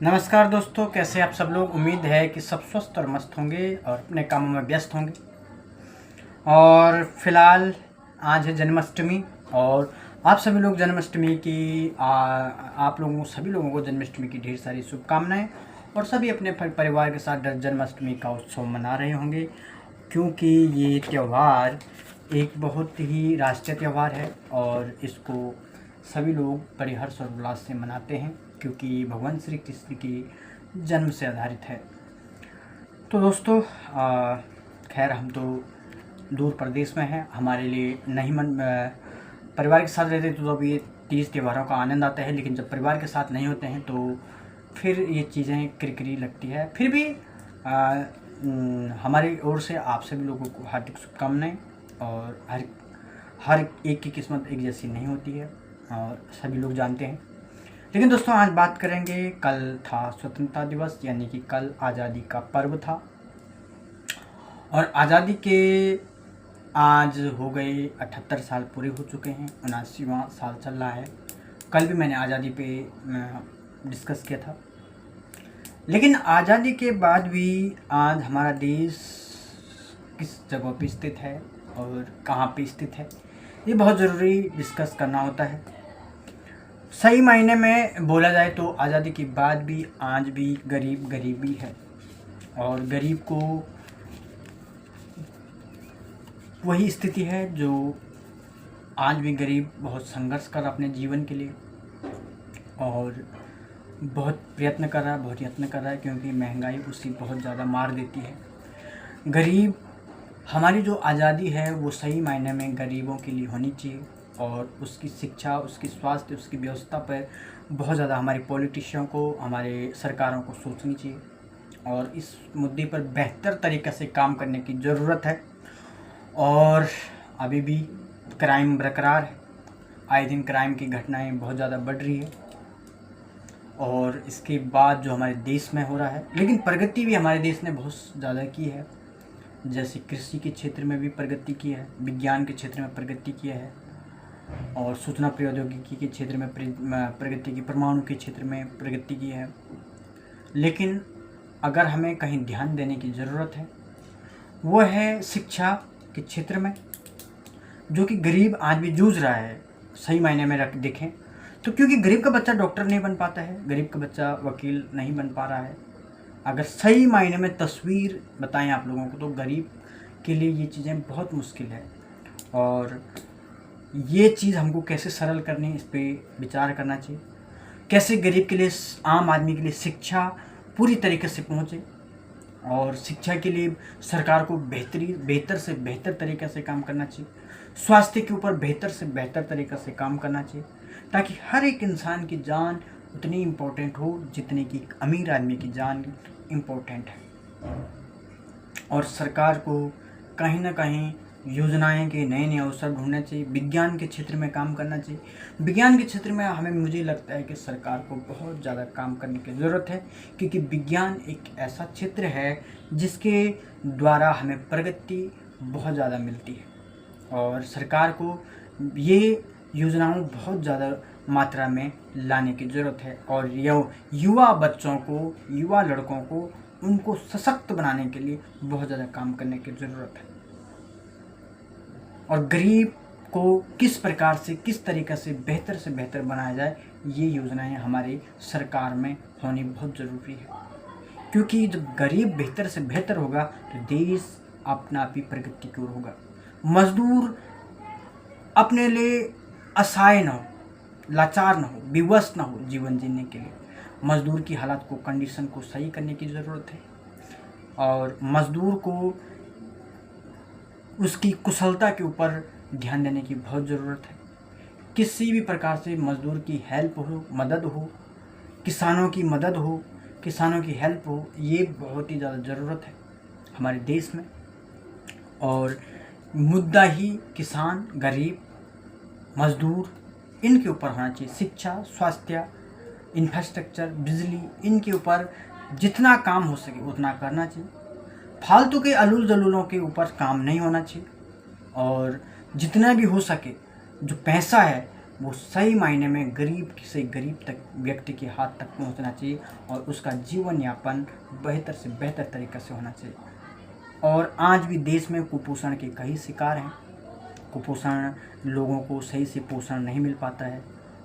नमस्कार दोस्तों, कैसे आप सब लोग। उम्मीद है कि सब स्वस्थ और मस्त होंगे और अपने कामों में व्यस्त होंगे। और फिलहाल आज है जन्माष्टमी और आप सभी लोग जन्माष्टमी की आप लोगों सभी लोगों को जन्माष्टमी की ढेर सारी शुभकामनाएं। और सभी अपने परिवार के साथ जन्माष्टमी का उत्सव मना रहे होंगे, क्योंकि ये त्यौहार एक बहुत ही राष्ट्रीय त्यौहार है और इसको सभी लोग बड़े हर्ष और उल्लास से मनाते हैं, क्योंकि भगवान श्री कृष्ण की जन्म से आधारित है। तो दोस्तों, खैर हम तो दूर प्रदेश में हैं, हमारे लिए नहीं परिवार के साथ रहते तो अब ये तीज त्योहारों का आनंद आता है, लेकिन जब परिवार के साथ नहीं होते हैं तो फिर ये चीज़ें किरकिरी लगती है। फिर भी हमारी ओर से आप सभी लोगों को हार्दिक शुभकामनाएं। और हर एक की किस्मत एक जैसी नहीं होती है और सभी लोग जानते हैं। लेकिन दोस्तों, आज बात करेंगे, कल था स्वतंत्रता दिवस, यानी कि कल आज़ादी का पर्व था। और आज़ादी के आज हो गए 78 साल पूरे हो चुके हैं, 79वां साल चल रहा है। कल भी मैंने आज़ादी पे डिस्कस किया था। लेकिन आज़ादी के बाद भी आज हमारा देश किस जगह पे स्थित है और कहाँ पे स्थित है, ये बहुत ज़रूरी डिस्कस करना होता है। सही मायने में बोला जाए तो आज़ादी के बाद भी आज भी गरीबी है और गरीब को वही स्थिति है जो आज भी गरीब बहुत संघर्ष कर रहा अपने जीवन के लिए और बहुत प्रयत्न कर रहा है, बहुत यत्न कर रहा है, क्योंकि महंगाई उसी बहुत ज़्यादा मार देती है। गरीब, हमारी जो आज़ादी है वो सही मायने में गरीबों के लिए होनी चाहिए और उसकी शिक्षा, उसकी स्वास्थ्य, उसकी व्यवस्था पर बहुत ज़्यादा हमारे पॉलिटिशियन को, हमारे सरकारों को सोचनी चाहिए और इस मुद्दे पर बेहतर तरीक़े से काम करने की ज़रूरत है। और अभी भी क्राइम बरकरार है, आए दिन क्राइम की घटनाएं बहुत ज़्यादा बढ़ रही है और इसके बाद जो हमारे देश में हो रहा है। लेकिन प्रगति भी हमारे देश ने बहुत ज़्यादा की है, जैसे कृषि के क्षेत्र में भी प्रगति की है, विज्ञान के क्षेत्र में प्रगति किया है और सूचना प्रौद्योगिकी के क्षेत्र में प्रगति की, परमाणु के क्षेत्र में प्रगति की है। लेकिन अगर हमें कहीं ध्यान देने की ज़रूरत है वो है शिक्षा के क्षेत्र में, जो कि गरीब आज भी जूझ रहा है। सही मायने में देखें तो, क्योंकि गरीब का बच्चा डॉक्टर नहीं बन पाता है, गरीब का बच्चा वकील नहीं बन पा रहा है। अगर सही मायने में तस्वीर बताएं आप लोगों को, तो गरीब के लिए ये चीज़ें बहुत मुश्किल है और ये चीज़ हमको कैसे सरल करनी, इस पर विचार करना चाहिए। कैसे गरीब के लिए, आम आदमी के लिए शिक्षा पूरी तरीके से पहुँचे और शिक्षा के लिए सरकार को बेहतर से बेहतर तरीके से काम करना चाहिए। स्वास्थ्य के ऊपर बेहतर से बेहतर तरीके से काम करना चाहिए, ताकि हर एक इंसान की जान उतनी इम्पोर्टेंट हो जितनी कि अमीर आदमी की जान इम्पोर्टेंट है। और सरकार को कहीं ना कहीं योजनाएं के नए नए अवसर ढूंढने चाहिए। विज्ञान के क्षेत्र में काम करना चाहिए। विज्ञान के क्षेत्र में मुझे लगता है कि सरकार को बहुत ज़्यादा काम करने की ज़रूरत है, क्योंकि विज्ञान एक ऐसा क्षेत्र है जिसके द्वारा हमें प्रगति बहुत ज़्यादा मिलती है और सरकार को ये योजनाओं बहुत ज़्यादा मात्रा में लाने की ज़रूरत है और युवा बच्चों को, युवा लड़कों को, उनको सशक्त बनाने के लिए बहुत ज़्यादा काम करने की ज़रूरत है। और गरीब को किस प्रकार से, किस तरीक़े से बेहतर बनाया जाए, ये योजनाएं हमारी सरकार में होनी बहुत ज़रूरी है। क्योंकि जब गरीब बेहतर से बेहतर होगा तो देश अपना आप ही प्रगति की ओर होगा। मजदूर अपने लिए असहाय न हो, लाचार न हो, विवश न हो जीवन जीने के लिए। मजदूर की हालात को, कंडीशन को सही करने की ज़रूरत है और मजदूर को उसकी कुशलता के ऊपर ध्यान देने की बहुत ज़रूरत है। किसी भी प्रकार से मज़दूर की हेल्प हो, मदद हो, किसानों की मदद हो, किसानों की हेल्प हो, ये बहुत ही ज़्यादा ज़रूरत है हमारे देश में। और मुद्दा ही किसान, गरीब, मज़दूर, इनके ऊपर होना चाहिए। शिक्षा, स्वास्थ्य, इंफ्रास्ट्रक्चर, बिजली, इनके ऊपर जितना काम हो सके उतना करना चाहिए। फालतू के अलूल जलूलों के ऊपर काम नहीं होना चाहिए और जितना भी हो सके जो पैसा है वो सही मायने में गरीब से गरीब तक व्यक्ति के हाथ तक पहुंचना चाहिए और उसका जीवन यापन बेहतर से बेहतर तरीक़े से होना चाहिए। और आज भी देश में कुपोषण के कई शिकार हैं। कुपोषण, लोगों को सही से पोषण नहीं मिल पाता है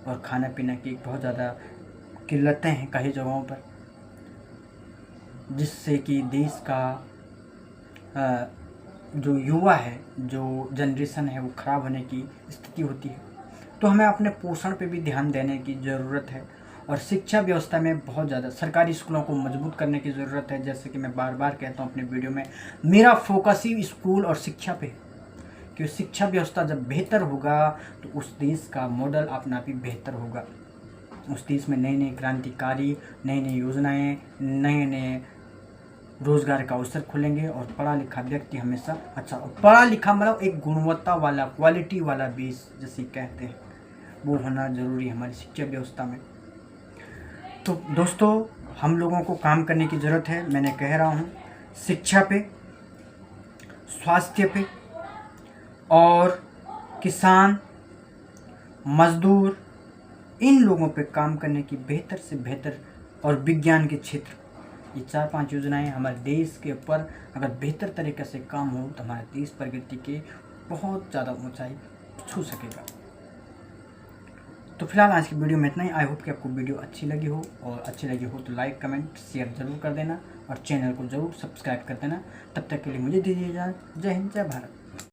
और खाना पीना की बहुत ज़्यादा किल्लतें हैं कई जगहों पर, जिससे कि देश का जो युवा है, जो जनरेशन है, वो ख़राब होने की स्थिति होती है। तो हमें अपने पोषण पे भी ध्यान देने की ज़रूरत है और शिक्षा व्यवस्था में बहुत ज़्यादा सरकारी स्कूलों को मजबूत करने की ज़रूरत है। जैसे कि मैं बार बार कहता हूँ अपने वीडियो में, मेरा फोकस ही स्कूल और शिक्षा पे, कि शिक्षा व्यवस्था जब बेहतर होगा तो उस देश का मॉडल अपना भी बेहतर होगा। उस देश में नई नई क्रांतिकारी, नई नई योजनाएँ, नए नए रोज़गार का अवसर खुलेंगे और पढ़ा लिखा व्यक्ति हमेशा अच्छा, और पढ़ा लिखा मतलब एक गुणवत्ता वाला, क्वालिटी वाला बेस जैसे कहते हैं, वो होना ज़रूरी है हमारी शिक्षा व्यवस्था में। तो दोस्तों, हम लोगों को काम करने की ज़रूरत है। मैंने कह रहा हूँ शिक्षा पे, स्वास्थ्य पे और किसान, मजदूर, इन लोगों पे काम करने की बेहतर से बेहतर, और विज्ञान के क्षेत्र, ये 4-5 योजनाएं हमारे देश के ऊपर अगर बेहतर तरीके से काम हो तो हमारे देश प्रगति के बहुत ज़्यादा ऊंचाई छू सकेगा। तो फिलहाल आज की वीडियो में इतना ही। आई होप कि आपको वीडियो अच्छी लगी हो, और अच्छी लगी हो तो लाइक, कमेंट, शेयर ज़रूर कर देना और चैनल को ज़रूर सब्सक्राइब कर देना। तब तक के लिए मुझे दीजिए इजाज़त। जय हिंद, जय भारत।